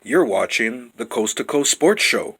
You're watching the Coast to Coast Sports Show.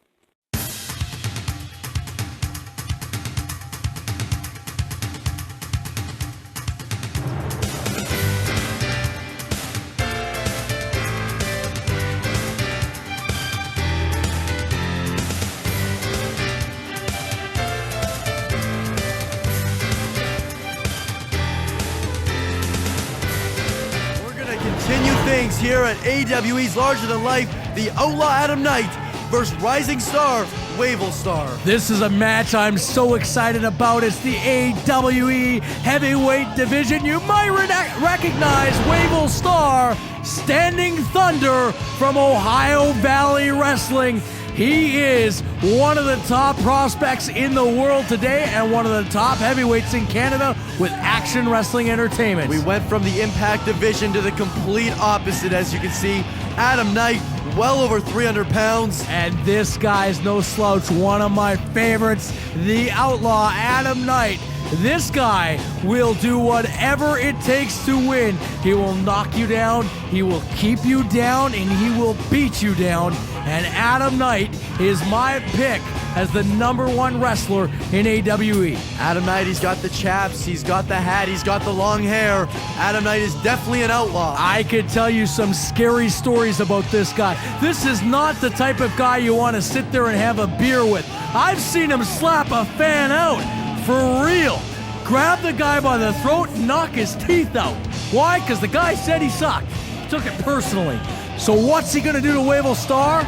Continue things here at AWE's Larger Than Life, the Outlaw Adam Knight versus Rising Star, Wavell Star. This is a match I'm so excited about. It's the AWE Heavyweight Division. You might recognize Wavell Star, Standing Thunder from Ohio Valley Wrestling. He is one of the top prospects in the world today and one of the top heavyweights in Canada with Action Wrestling Entertainment. We went from the Impact Division to the complete opposite, as you can see. Adam Knight, well over 300 pounds. And this guy's no slouch, one of my favorites, the Outlaw Adam Knight. This guy will do whatever it takes to win. He will knock you down, he will keep you down, and he will beat you down. And Adam Knight is my pick as the #1 wrestler in AWE. Adam Knight, he's got the chaps, he's got the hat, he's got the long hair. Adam Knight is definitely an outlaw. I could tell you some scary stories about this guy. This is not the type of guy you want to sit there and have a beer with. I've seen him slap a fan out. For real. Grab the guy by the throat and knock his teeth out. Why? Because the guy said he sucked. He took it personally. So what's he going to do to Wavell Star?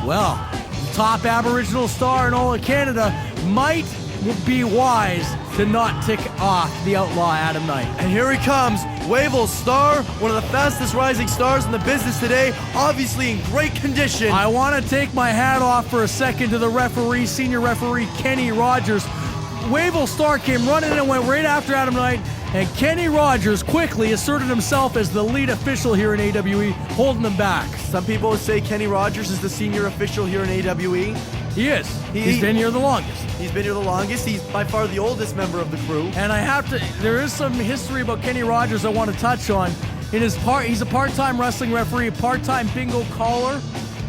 Well, the top Aboriginal star in all of Canada might be wise to not tick off the Outlaw Adam Knight. And here he comes, Wavell Star, one of the fastest rising stars in the business today, obviously in great condition. I want to take my hat off for a second to the referee, senior referee Kenny Rogers. Wavell Star came running and went right after Adam Knight, and Kenny Rogers quickly asserted himself as the lead official here in AWE, holding them back. Some people would say Kenny Rogers is the senior official here in AWE. He is. He's been here the longest. He's been here the longest. He's by far the oldest member of the crew. And there is some history about Kenny Rogers I want to touch on. He's a part-time wrestling referee, a part-time bingo caller,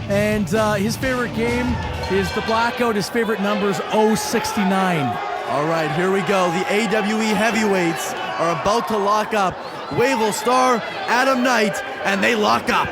and his favorite game is the Blackout. His favorite number is 069. All right, here we go. The AWE heavyweights are about to lock up. Wavell Star, Adam Knight, and they lock up.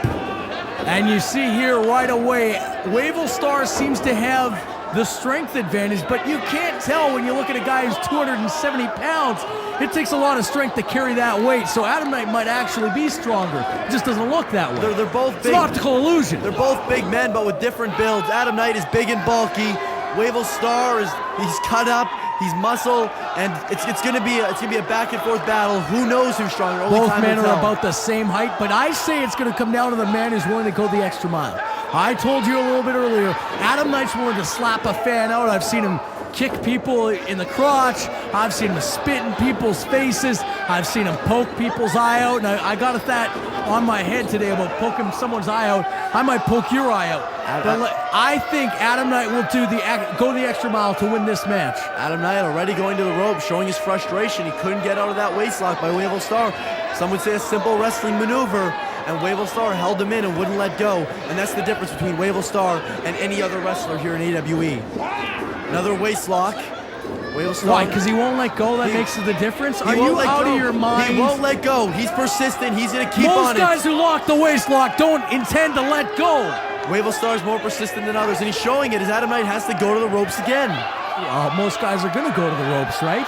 And you see here right away, Wavell Star seems to have the strength advantage, but you can't tell when you look at a guy who's 270 pounds. It takes a lot of strength to carry that weight, so Adam Knight might actually be stronger. It just doesn't look that way. They're both big. It's an optical illusion. They're both big men, but with different builds. Adam Knight is big and bulky. Wavell Star he's cut up. He's muscle, and it's gonna be a back and forth battle. Who knows who's stronger? Only Both time men will are tell. about the same height, but I say it's gonna come down to the man who's willing to go the extra mile. I told you a little bit earlier, Adam Knight's willing to slap a fan out. I've seen him kick people in the crotch. I've seen him spit in people's faces. I've seen him poke people's eye out, and I got that on my head today about poking someone's eye out. I might poke your eye out. I think Adam Knight will go the extra mile to win this match. Adam Knight already going to the ropes, showing his frustration. He couldn't get out of that waist lock by Wavell Star. Some would say a simple wrestling maneuver, and Wavell Star held him in and wouldn't let go. And that's the difference between Wavell Star and any other wrestler here in AWE. Another waist lock. Wavell Star. Why? Because he won't let go? That makes the difference? Are you out of your mind? He won't let go. He's persistent. He's going to keep on it. Most guys who lock the waist lock don't intend to let go. Wavell Star is more persistent than others, and he's showing it as Adam Knight has to go to the ropes again. Most guys are going to go to the ropes, right?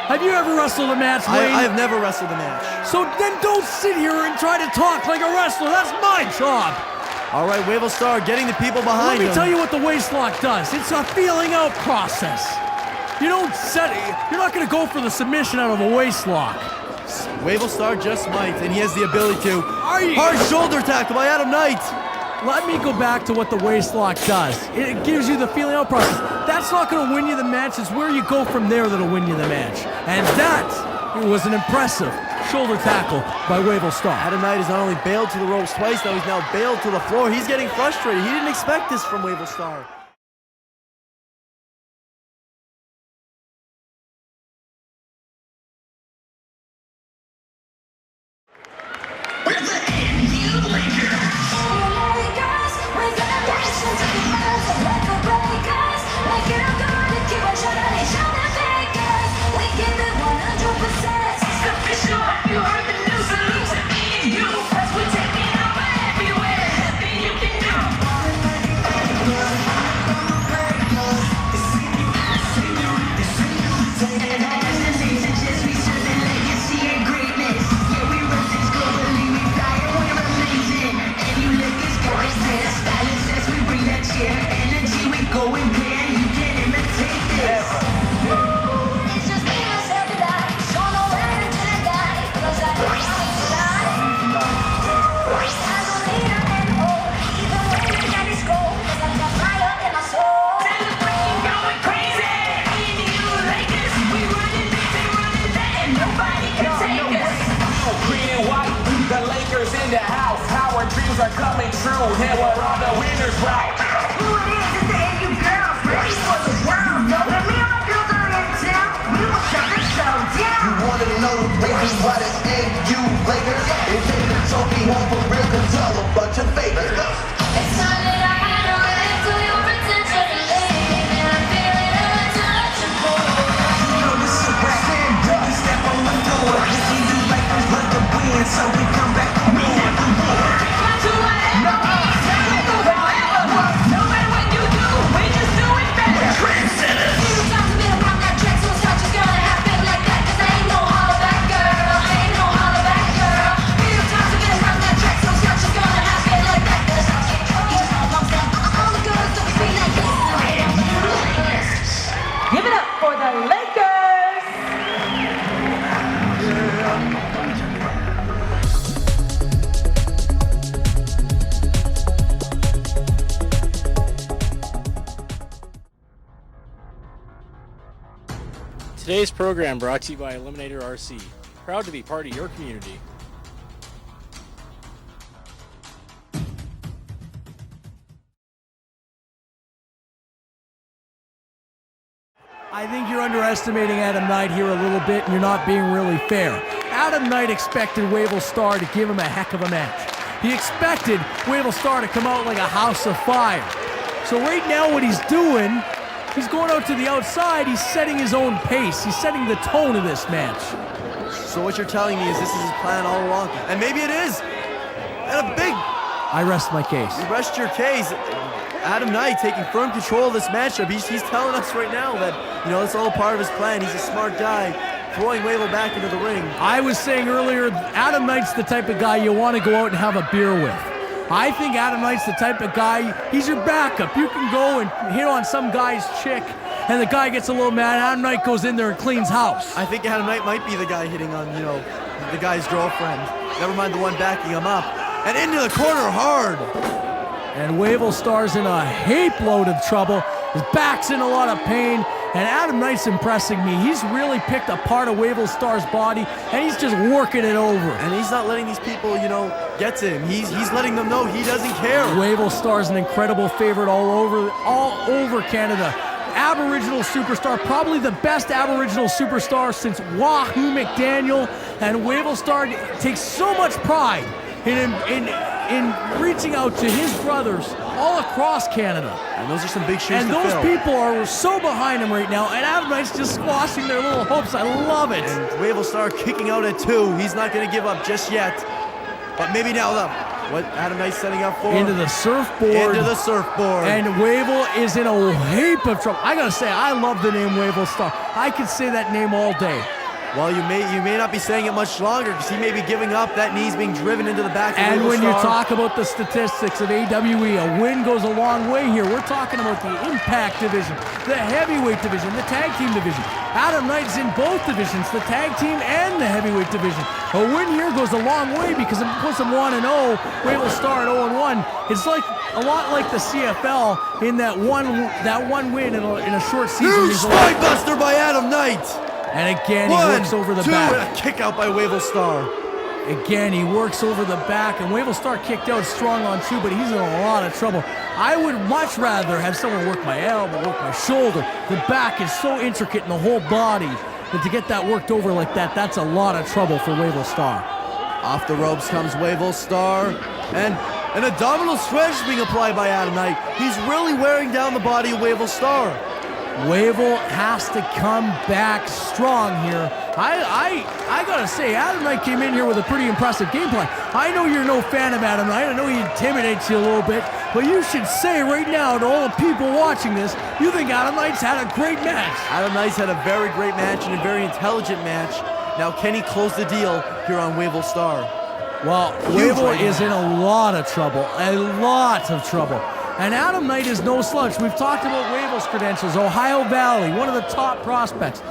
Have you ever wrestled a match, Wayne? I have never wrestled a match. So then don't sit here and try to talk like a wrestler. That's my job. All right, Wavell Star getting the people behind him. Let me tell you what the waist lock does. It's a feeling out process. You're not going to go for the submission out of a waist lock. Wavell Star just might, and he has the ability to. Are you? Hard shoulder tackle by Adam Knight. Let me go back to what the waist lock does. It gives you the feeling out process. That's not going to win you the match. It's where you go from there that'll win you the match. And that was an impressive shoulder tackle by Wavell Star. Adam Knight has not only bailed to the ropes twice, now he's now bailed to the floor. He's getting frustrated. He didn't expect this from Wavell Star. With the AU Lakers. dreams are coming true. Here we're on the winner's route. Who it is the AU girls ready for the world. Know that me and my girls are in town. We will shut the show down. You wanna know the reason why the NU Lakers is taking the trophy home for real? 'Cause y'all a bunch of fakers. It's time that I handle it to your attention. And I'm feeling untouchable. You know this is rap. When we step on the floor, if we do Lakers love to win, so we come back and win every war. Do whatever we say, however. No matter what you do, we just do it better. Trendsetters. Few times I've been around that track, so it's not just gonna happen like that. 'Cause I ain't no holler back girl. I ain't no holler back girl. Few times I've been around that track, so it's not just gonna happen like that. 'Cause you just know what I'm saying. All the girls don't be like this. Give it up for the Lakers! Today's program brought to you by Eliminator RC. Proud to be part of your community. I think you're underestimating Adam Knight here a little bit, and you're not being really fair. Adam Knight expected Wavell Star to give him a heck of a match. He expected Wavell Star to come out like a house of fire. So right now what he's doing, he's going out to the outside, he's setting his own pace. He's setting the tone of this match. So what you're telling me is this is his plan all along, and maybe it is. And a big I rest my case. You rest your case. Adam Knight taking firm control of this matchup. He's telling us right now that, it's all part of his plan. He's a smart guy, throwing Wavell back into the ring. I was saying earlier, Adam Knight's the type of guy you want to go out and have a beer with. I think Adam Knight's the type of guy, he's your backup. You can go and hit on some guy's chick, and the guy gets a little mad. Adam Knight goes in there and cleans house. I think Adam Knight might be the guy hitting on, the guy's girlfriend. Never mind the one backing him up. And into the corner hard. And Wavell Star's in a heap load of trouble. His back's in a lot of pain. And Adam Knight's impressing me. He's really picked a part of Wavell Star's body, and he's just working it over. And he's not letting these people, get to him. He's letting them know he doesn't care. Wavell Star's an incredible favorite all over Canada. Aboriginal superstar, probably the best Aboriginal superstar since Wahoo McDaniel. And Wavell Star takes so much pride in reaching out to his brothers all across Canada. And those are some big shoes and to those fill. people are so behind him right now, and Adam Knight's just squashing their little hopes. I love it. And Wavell Star kicking out at 2. He's not going to give up just yet. But maybe now, look, what Adam Knight's setting up for? Into the surfboard. Into the surfboard. And Wavell is in a heap of trouble. I gotta say, I love the name Wavell Star. I could say that name all day. Well, you may not be saying it much longer because he may be giving up. That knee's being driven into the back of And Wavell when you Star. talk about the statistics of AWE, a win goes a long way here. We're talking about the Impact division, the heavyweight division, the tag team division. Adam Knight's in both divisions, the tag team and the heavyweight division. A win here goes a long way because it puts them 1-0. Wavell Star at 0-1. It's like a lot like the CFL in that one win in a short season. Huge spine buster by Adam Knight. And again, he works over the back. And a kick out by Wavell Star. Again, he works over the back, and Wavell Star kicked out strong on 2, but he's in a lot of trouble. I would much rather have someone work my elbow, work my shoulder. The back is so intricate in the whole body that to get that worked over like that, that's a lot of trouble for Wavell Star. Off the ropes comes Wavell Star, and an abdominal stretch being applied by Adam Knight. He's really wearing down the body of Wavell Star. Wavell has to come back strong here. I gotta say, Adam Knight came in here with a pretty impressive game plan. I know you're no fan of Adam Knight. I know he intimidates you a little bit, but you should say right now to all the people watching this, you think Adam Knight's had a great match. Adam Knight's had a very great match and a very intelligent match. Now, can he close the deal here on Wavell Star? Well, Wavell is in a lot of trouble. And Adam Knight is no slouch. We've talked about Wavell's credentials, Ohio Valley, one of the top prospects.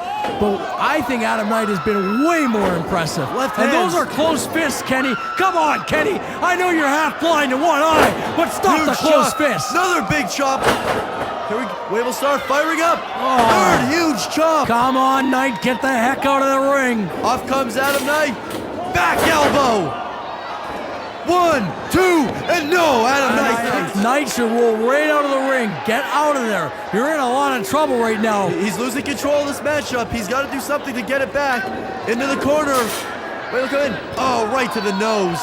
But I think Adam Knight has been way more impressive. And those are close fists, Kenny. Come on, Kenny. I know you're half blind in one eye, but stop Huge the close chop. fists. Another big chop. Here we go. Wavell Star firing up. Oh. Third huge chop. Come on, Knight. Get the heck out of the ring. Off comes Adam Knight. Back elbow. 1, 2, and no! Adam Knight. Knight should roll right out of the ring. Get out of there. You're in a lot of trouble right now. He's losing control of this matchup. He's got to do something to get it back. Into the corner. Wait, look in. Oh, right to the nose.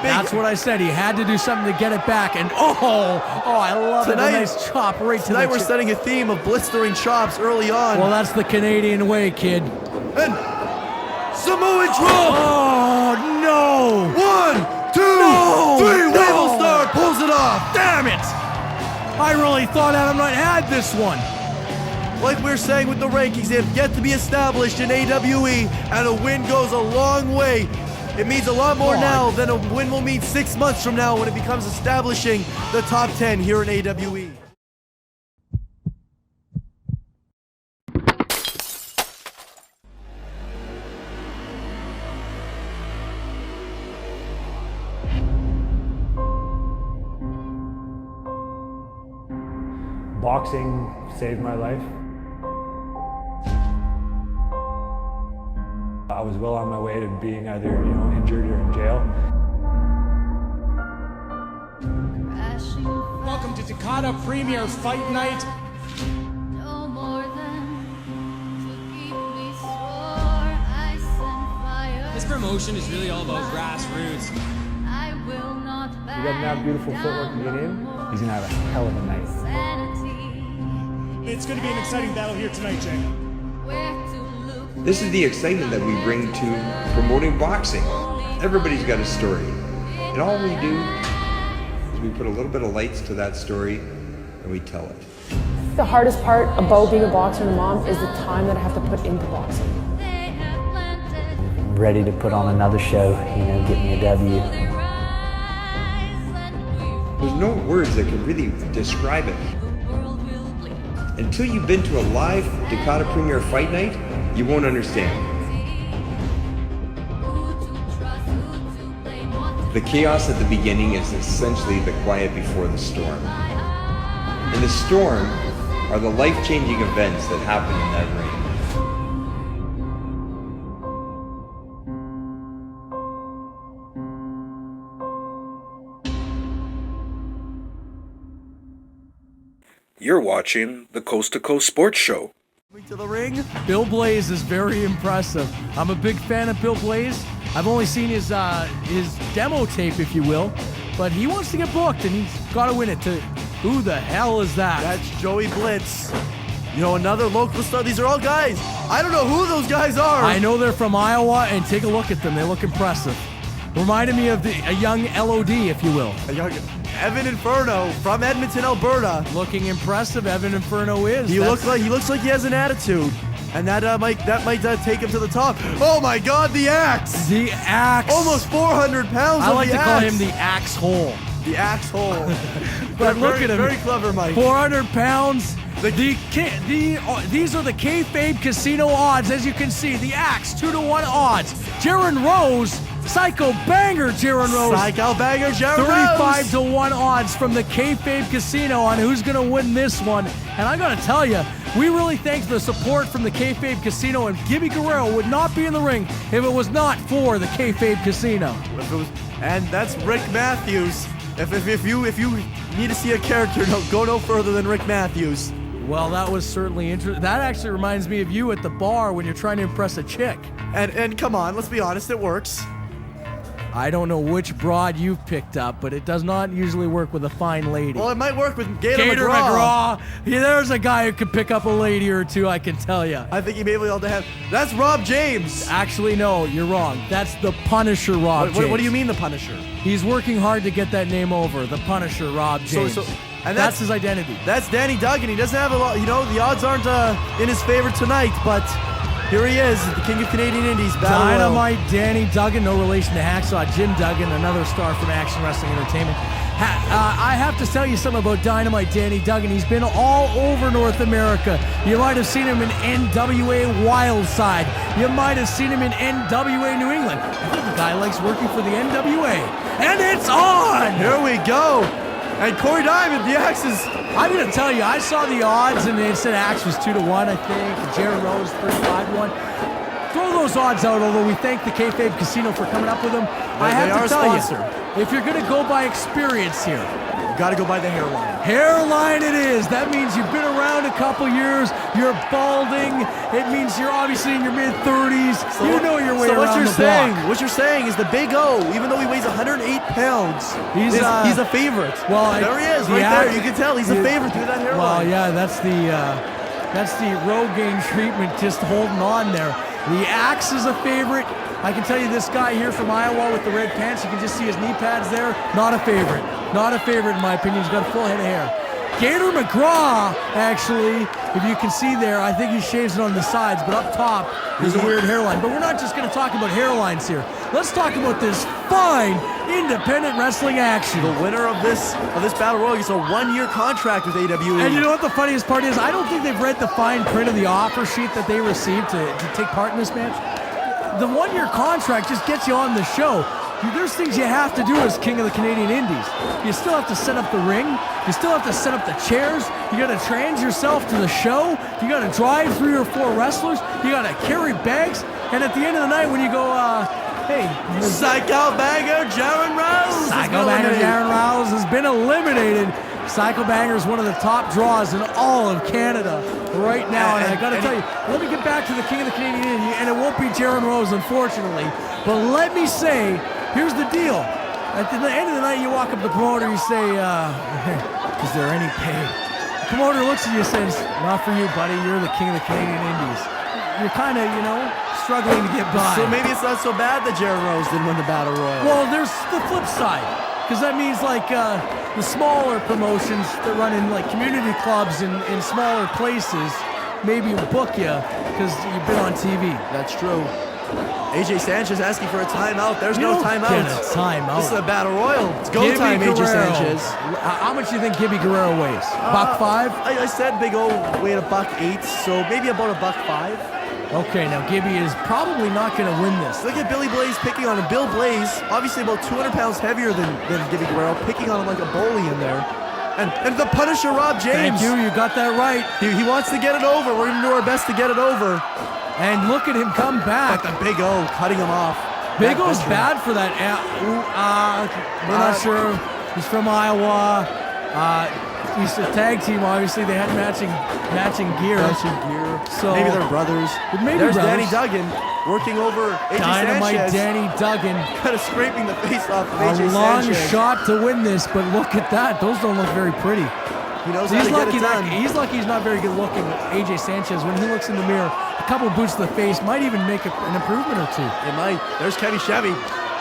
That's what I said. He had to do something to get it back. And I love it. A nice chop right to the Tonight we're setting a theme of blistering chops early on. Well, that's the Canadian way, kid. And Samoan drop. Oh, no. 1, 2, 3. Wavell Star pulls it off. Damn it. I really thought Adam Knight had this one. Like we were saying with the rankings, they have yet to be established in AWE, and a win goes a long way. It means a lot more now than a win will mean 6 months from now when it becomes establishing the top 10 here in AWE. Boxing saved my life. I was well on my way to being either, injured or in jail. Welcome to Takata Premier Fight Night. No more than to keep me sore, ice and fire. This promotion is really all about grassroots. I will not back He doesn't have beautiful footwork to get in. He's gonna have a hell of a night. sanity. It's going to be an exciting battle here tonight, Jay. Where to look. This is the excitement that we bring to promoting boxing. Everybody's got a story. And all we do is we put a little bit of lights to that story and we tell it. The hardest part about being a boxer and a mom is the time that I have to put into boxing. Ready to put on another show, get me a W. There's no words that can really describe it. Until you've been to a live Takata Premier Fight Night, you won't understand. The chaos at the beginning is essentially the quiet before the storm. And the storm are the life-changing events that happen in that ring. You're watching the Coast to Coast Sports Show. To the ring. Bill Blaze is very impressive. I'm a big fan of Bill Blaze. I've only seen his demo tape, if you will, but he wants to get booked, and he's got to win it. Who the hell is that? That's Joey Blitz. Another local star. These are all guys. I don't know who those guys are. I know they're from Iowa, and take a look at them. They look impressive. Reminded me of a young LOD, if you will. A young Evan Inferno from Edmonton, Alberta. Looking impressive, Evan Inferno is. He looks like he has an attitude, and that might take him to the top. Oh my God, the Axe! The Axe. Almost 400 pounds. I like to call him the Axe Hole. The Axe Hole. But look at him. Very clever, Mike. 400 pounds. These are the kayfabe casino odds, as you can see. The Axe 2-1 odds. Jaron Rose. Psycho banger, Jaron Rose. Psycho banger, Jaron Rose. 35-1 odds from the Kayfabe Casino on who's going to win this one. And I got to tell you, we really thank the support from the Kayfabe Casino, and Gibby Guerrero would not be in the ring if it was not for the Kayfabe Casino. And that's Rick Matthews. If you need to see a character, go no further than Rick Matthews. Well, that was certainly interesting. That actually reminds me of you at the bar when you're trying to impress a chick. And come on, let's be honest, it works. I don't know which broad you've picked up, but it does not usually work with a fine lady. Well, it might work with Gator McGraw. Yeah, there's a guy who can pick up a lady or two, I can tell you. I think he may be able to have. That's Rob James. Actually, no, you're wrong. That's the Punisher, Rob James. What do you mean, the Punisher? He's working hard to get that name over. The Punisher, Rob James. And that's his identity. That's Danny Duggan. He doesn't have a lot. The odds aren't in his favor tonight, but. Here he is, the King of Canadian Indies. Dynamite Danny Duggan, no relation to Hacksaw Jim Duggan, another star from Action Wrestling Entertainment. I have to tell you something about Dynamite Danny Duggan. He's been all over North America. You might have seen him in NWA Wildside. You might have seen him in NWA New England. I think the guy likes working for the NWA. And it's on! Here we go. And Corey Diamond, the Axe is... I'm going to tell you, I saw the odds, and they said Axe was 2-1, I think. Jaron Rose, 35-1. Throw those odds out, although we thank the Kayfabe Casino for coming up with them. I have to tell you, if you're going to go by experience here, you got to go by the hairline. Hairline it is. That means you've been around a couple years. You're balding. It means you're obviously in your mid-30s. So you know your way around the block. What you're saying is the Big O, even though he weighs 108 pounds, he's a favorite. Well, there he is, right there. You can tell he's a favorite through that hairline. Well, yeah, that's the Rogaine treatment just holding on there. The Axe is a favorite. I can tell you this guy here from Iowa with the red pants, you can just see his knee pads there. Not a favorite. Not a favorite in my opinion. He's got a full head of hair. Gator McGraw, actually, if you can see there, I think he shaves it on the sides, but up top, there's a weird hairline. But we're not just going to talk about hairlines here. Let's talk about this fine independent wrestling action. The winner of this battle royal gets a 1-year contract with AWE. And you know what the funniest part is? I don't think they've read the fine print of the offer sheet that they received to take part in this match. The 1-year contract just gets you on the show. There's things you have to do as King of the Canadian Indies. You still have to set up the ring. You still have to set up the chairs. You got to trans yourself to the show. You got to drive 3 or 4 wrestlers. You got to carry bags. And at the end of the night, when you go, hey, Psycho Banger Jaron Rouse. Psycho Banger Jaron Rouse has been eliminated. Psycho Banger is one of the top draws in all of Canada right now. And I got to tell you, let me get back to the King of the Canadian Indie, and it won't be Jaron Rose, unfortunately. But let me say, here's the deal. At the end of the night, you walk up to the promoter, you say, is there any pay? The promoter looks at you and says, not for you, buddy. You're the King of the Canadian Indies. You're kind of, struggling to get by. So maybe it's not so bad that Jaron Rose didn't win the Battle Royal. Well, there's the flip side. Because that means, the smaller promotions that run in, community clubs in smaller places maybe book you because you've been on TV. That's true. AJ Sanchez asking for a timeout. There's no timeout. Get a timeout. This is a battle royal. It's go time, AJ Sanchez. How much do you think Gibby Guerrero weighs? $1.05? I said Big O weighed $1.08, so maybe about $1.05. Okay, now Gibby is probably not going to win this. Look at Billy Blaze picking on him. Bill Blaze, obviously about 200 pounds heavier than Gibby Guerrero, picking on him like a bully in there. And the Punisher, Rob James. Thank you, you got that right. He wants to get it over. We're going to do our best to get it over. And look at him come back. But the Big O cutting him off. Big O's bad for that. We're not sure. He's from Iowa. He's a tag team, obviously. They had matching gear. So maybe they're brothers. Maybe there's brothers. Danny Duggan working over AJ Dynamite Sanchez. Danny Duggan. Kind of scraping the face off of AJ A long Sanchez. shot to win this, but look at that. Those don't look very pretty. He knows how to get it done. He's lucky he's not very good looking. AJ Sanchez, when he looks in the mirror, a couple of boots to the face might even make an improvement or two. It might. There's Kevin Chevy.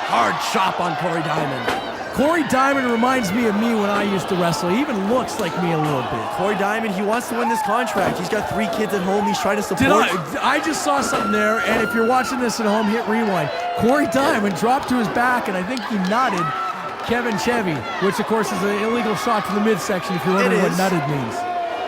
Hard chop on Corey Diamond. Corey Diamond reminds me of me when I used to wrestle. He even looks like me a little bit. Corey Diamond, he wants to win this contract. He's got 3 kids at home. He's trying to support. I just saw something there, and if you're watching this at home, hit rewind. Corey Diamond dropped to his back, and I think he nutted Kevin Chevy, which of course is an illegal shot to the midsection if you're wondering what nutted means.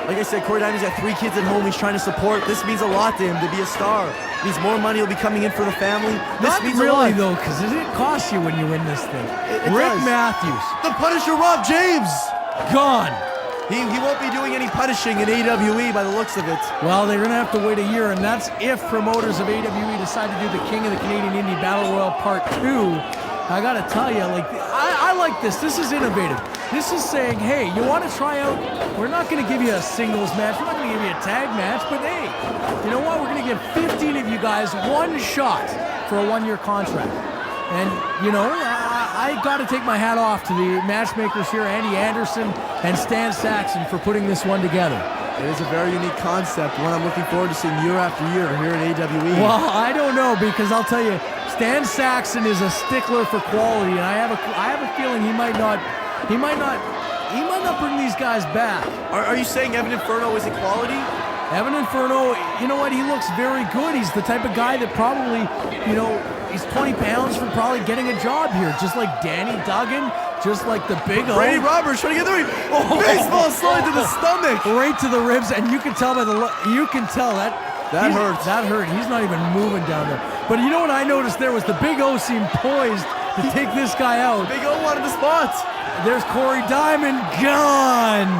Like I said, Corey Diamond's got 3 kids at home. He's trying to support. This means a lot to him to be a star. It means more money will be coming in for the family. Not really, though, because it costs you when you win this thing. Rick Matthews. The Punisher, Rob James. Gone. He won't be doing any punishing in AWE by the looks of it. Well, they're going to have to wait a year, and that's if promoters of AWE decide to do the King of the Canadian Indie Battle Royal Part 2. I got to tell you, I like this. This is innovative. This is saying, hey, you want to try out? We're not going to give you a singles match. We're not going to give you a tag match, but hey, you know what? We're going to give 15 of you guys one shot for a 1-year contract. And, I got to take my hat off to the matchmakers here, Andy Anderson and Stan Saxon, for putting this one together. It is a very unique concept, one I'm looking forward to seeing year after year here at AWE. Well, I don't know, because I'll tell you, Stan Saxon is a stickler for quality, and I have a feeling he might not bring these guys back. Are you saying Evan Inferno is equality? Evan Inferno, you know what? He looks very good. He's the type of guy that probably, he's 20 pounds from probably getting a job here, just like Danny Duggan, just like the Big O. Brady Roberts trying to get the ring. Baseball slide to the stomach. Right to the ribs, and you can tell by that hurts. That hurt. He's not even moving down there. But you know what I noticed there was the Big O seemed poised to take this guy out. Big O wanted the spot. There's Corey Diamond gone.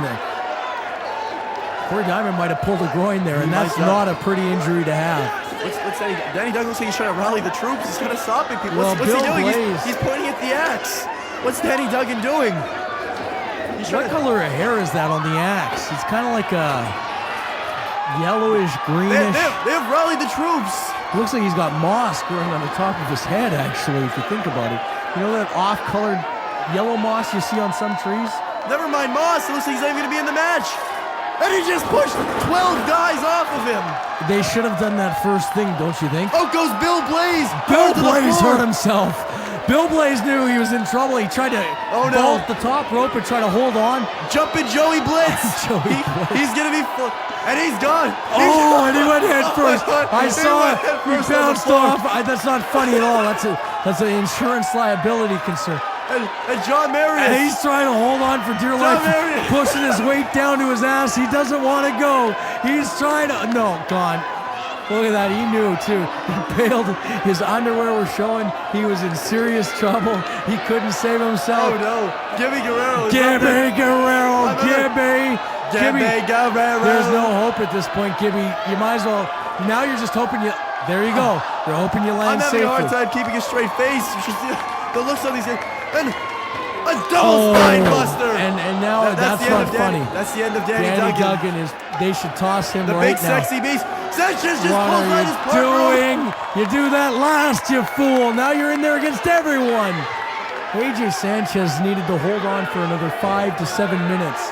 Corey Diamond might have pulled a groin there, and that's not a pretty injury to have. What's Danny Duggan looks like he's trying to rally the troops. He's kind of stopping people. Well, What's he Bill doing? Blaze. He's pointing at the axe. What's Danny Duggan doing? What color of hair is that on the axe? It's kind of like a yellowish, greenish. They've rallied the troops. Looks like he's got moss growing on the top of his head, actually, if you think about it. You know that off-colored yellow moss you see on some trees? Never mind moss. It looks like he's not even going to be in the match. And he just pushed 12 guys off of him. They should have done that first thing, don't you think? Out goes Bill Blaze. Bill Blaze hurt himself. Bill Blaze knew he was in trouble. He tried to vault the top rope and try to hold on. Jumping Joey Blitz. He's going to be... And he's gone. And he went head first. I saw it. He bounced off. That's not funny at all. That's an insurance liability concern. And John Marius. And he's trying to hold on for dear life, pushing his weight down to his ass. He doesn't want to go. He's trying to... No, gone. Look at that. He knew, too. He bailed. His underwear was showing. He was in serious trouble. He couldn't save himself. Oh, no. Gibby Guerrero. Gibby Guerrero. Gibby. Guerrero. There's no hope at this point, Gibby. You might as well... Now you're just hoping you... There you go. You're hoping you land safely. I'm having a hard time keeping a straight face. You should see the looks on these guys. And a double spine buster. And now that's not funny. That's the end of Danny Duggan. They should toss him the right big now. Sexy beast. Sanchez just what pulls are out his you doing? You do that last, you fool. Now you're in there against everyone. AJ Sanchez needed to hold on for another 5 to 7 minutes.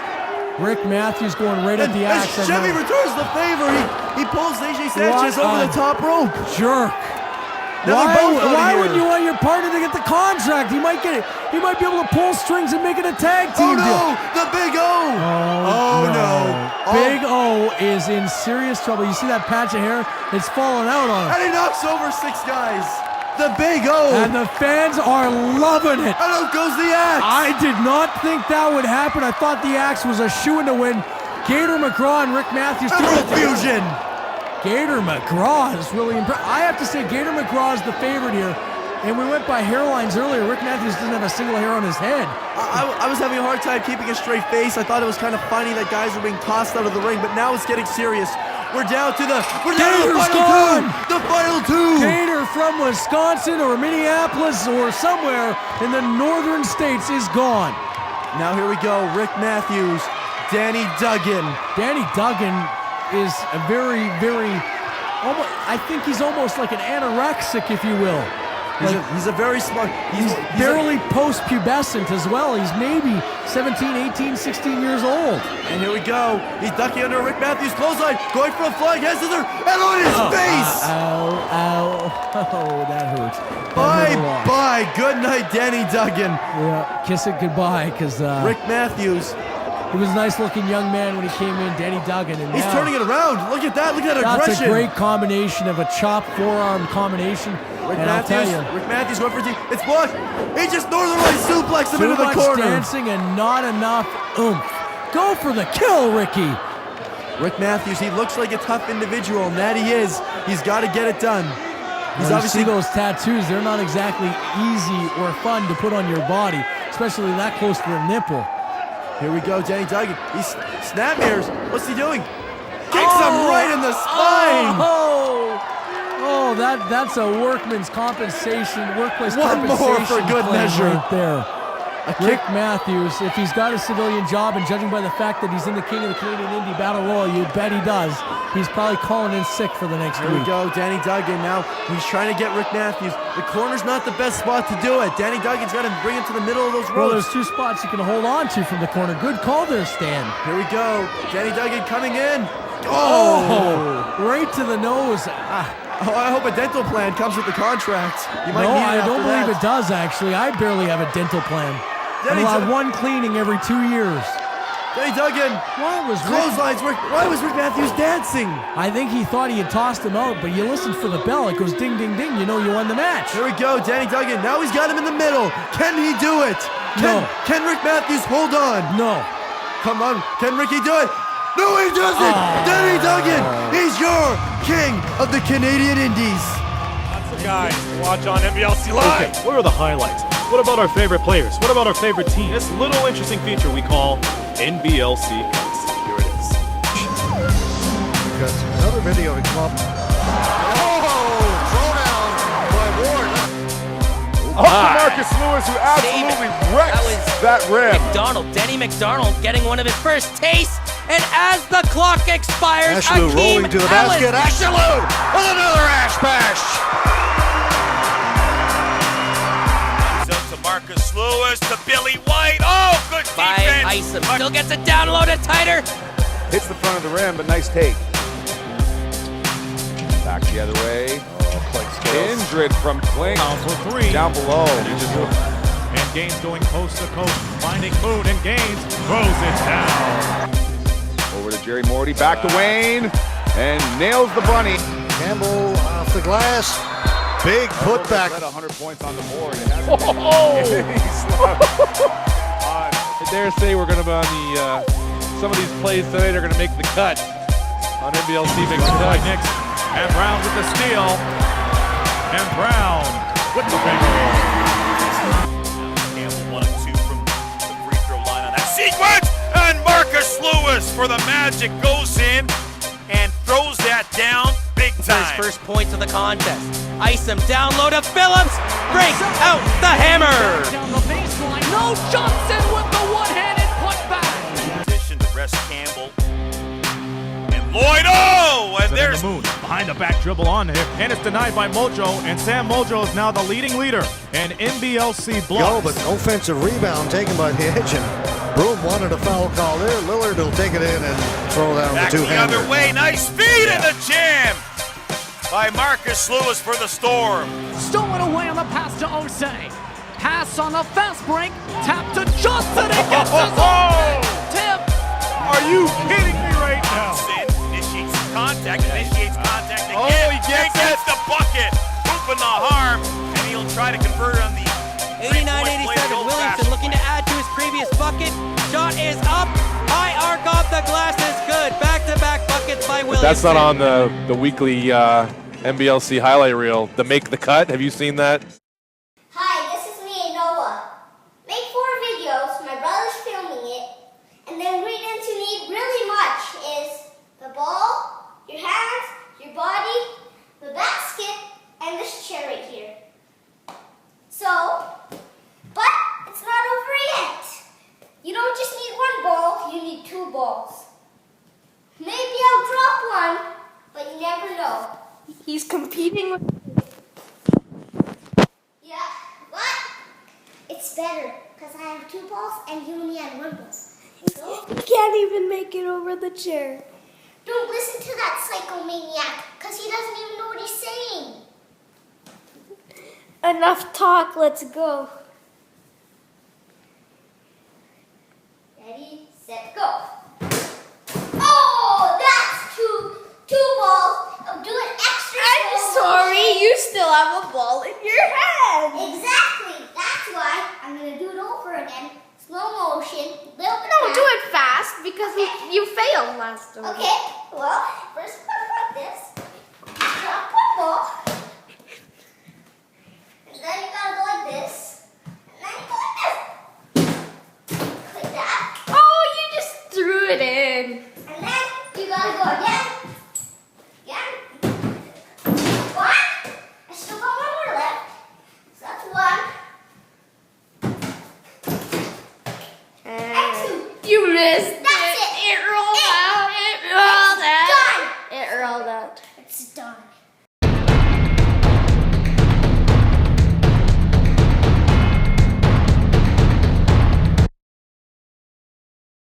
Rick Matthews going right at the axe. Chevy returns the favor. He pulls AJ Sanchez over the top rope. Jerk. Why wouldn't you want your partner to get the contract? He might get it. He might be able to pull strings and make it a tag team deal. The Big O. Oh no. Big O is in serious trouble. You see that patch of hair? It's falling out on him. And he knocks over 6 guys. The Big O. And the fans are loving it. And out goes the axe. I did not think that would happen. I thought the axe was a shoo-in to win. Gator McGraw and Rick Matthews. Fusion. Gator McGraw is really impressive. I have to say, Gator McGraw is the favorite here. And we went by hairlines earlier. Rick Matthews doesn't have a single hair on his head. I was having a hard time keeping a straight face. I thought it was kind of funny that guys were being tossed out of the ring, but now it's getting serious. We're down to the final two. The final two. Gator from Wisconsin or Minneapolis or somewhere in the northern states is gone. Now here we go. Rick Matthews, Danny Duggan. Danny Duggan is a very, I think he's almost like an anorexic, if you will. He's a very smart... He's barely post-pubescent as well. He's maybe 17, 18, 16 years old. And here we go. He's ducking under Rick Matthews' clothesline, going for a flying head scissor, and on his face! Oh, that hurts. Bye. Good night, Danny Duggan. Yeah, kiss it goodbye, because... Rick Matthews... He was a nice-looking young man when he came in, Danny Duggan. And he's turning it around. Look at that. Look at that aggression. That's a great combination of a chop forearm combination. Rick Matthews going for it's blocked. He just northern light suplex him into the corner. Dancing and not enough oomph. Go for the kill, Ricky. Rick Matthews, he looks like a tough individual, and that he is. He's got to get it done. He's obviously those tattoos. They're not exactly easy or fun to put on your body, especially that close to the nipple. Here we go, Danny Duggan. He's snap mirrors. What's he doing? Kicks him right in the spine. That's a workman's compensation, workplace One compensation. more for good measure. Right there. Rick Matthews, if he's got a civilian job, and judging by the fact that he's in the King of the Canadian Indie Battle Royal, you bet he does. He's probably calling in sick for the next week. Here we go, Danny Duggan now. He's trying to get Rick Matthews. The corner's not the best spot to do it. Danny Duggan's got to bring him to the middle of those ropes. Well, there's 2 spots you can hold on to from the corner. Good call there, Stan. Here we go. Danny Duggan coming in. Right to the nose. I hope a dental plan comes with the contract. You might need it I don't believe that. it does, actually. I barely have a dental plan. I'm allowed 1 cleaning every 2 years. Danny Duggan. Why was Rick Matthews dancing? I think he thought he had tossed him out, but you listened for the bell. It goes ding, ding, ding. You know you won the match. Here we go, Danny Duggan. Now he's got him in the middle. Can he do it? Can Rick Matthews hold on? No. Come on. Can Ricky do it? No, he doesn't. Danny Duggan. He's your king of the Canadian Indies. That's the guy to watch on MBLC Live. Okay, what are the highlights? What about our favorite players? What about our favorite team? This little interesting feature we call NBLC Cuts. Here it is. Because another video of Club. Up to Marcus Lewis, who absolutely wrecks that rim. Denny McDonald getting one of his first tastes, and as the clock expires, Ashley rolling to the basket. Ashley with another ash bash. To Marcus Lewis, to Billy White. Oh, good defense. Isom still gets it down, loaded tighter. Hits the front of the rim, but nice take. Back the other way. Kindred from Klink. Down for three. Down below. And Gaines going coast to coast, finding Moon, and Gaines throws it down. Over to Jerry Morty, back to Wayne, and nails the bunny. Campbell off the glass. Big putback. 100 points on the board. I dare say we're going to be on the, some of these plays tonight are going to make the cut on NBLC Makes It by Knicks. And Brown with the steal. And Brown with the finger roll. Campbell 1-2 from the free throw line on that sequence. And Marcus Lewis for the Magic goes in and throws that down big time. His first points of the contest. Isom down low to Phillips. Breaks out the hammer. Down the baseline. No Johnson with the one-handed putback. Position to rest Campbell. And Lloyd, oh! And there's the Moon behind the back dribble on here, and it's denied by Mojo, and Sam Mojo is now the leading leader in NBLC blocks. Go, but offensive rebound taken by the edge, and Broom wanted a foul call there. Lillard will take it in and throw down back the two-hander. the other way. Nice feed in the jam by Marcus Lewis for the Storm. Stolen away on the pass to Osei. Pass on the fast break. Tap to Johnson. It gets his own tip. Are you kidding me right now? Initiates contact again. Oh, he gets the bucket. Hooping the harm, and he'll try to convert on the 89-87. Williamson looking to add to his previous bucket. Shot is up. High arc off the glass is good. Back-to-back buckets by Williamson. That's not on the weekly NBLC highlight reel. The make the cut. Have you seen that? Hi, this is me, Noah. Make 4 videos. My brother's filming it. And then ingredients you need really much is the ball, your hands, your body, the basket, and this chair right here. So, but it's not over yet. You don't just need 1 ball, you need 2 balls. Maybe I'll drop one, but you never know. He's competing with. Yeah, but it's better because I have 2 balls and you only have 1 ball. So, He can't even make it over the chair. don't listen to that psychomaniac because he doesn't even know what he's saying. Enough talk, let's go. Ready, set, go. Oh, that's two balls. I'm doing extra. I'm sorry, you still have a ball in your hand. Exactly. That's why I'm gonna do it over again. Slow motion. No, do it fast because you failed last time. Okay. Well, first put it like this. Drop 1 ball. And then you gotta go like this. And then you go like this. Like that. Oh, you just threw it in. And then you gotta go again. Again. 1. I still got 1 more left. So that's 1. And 2. You missed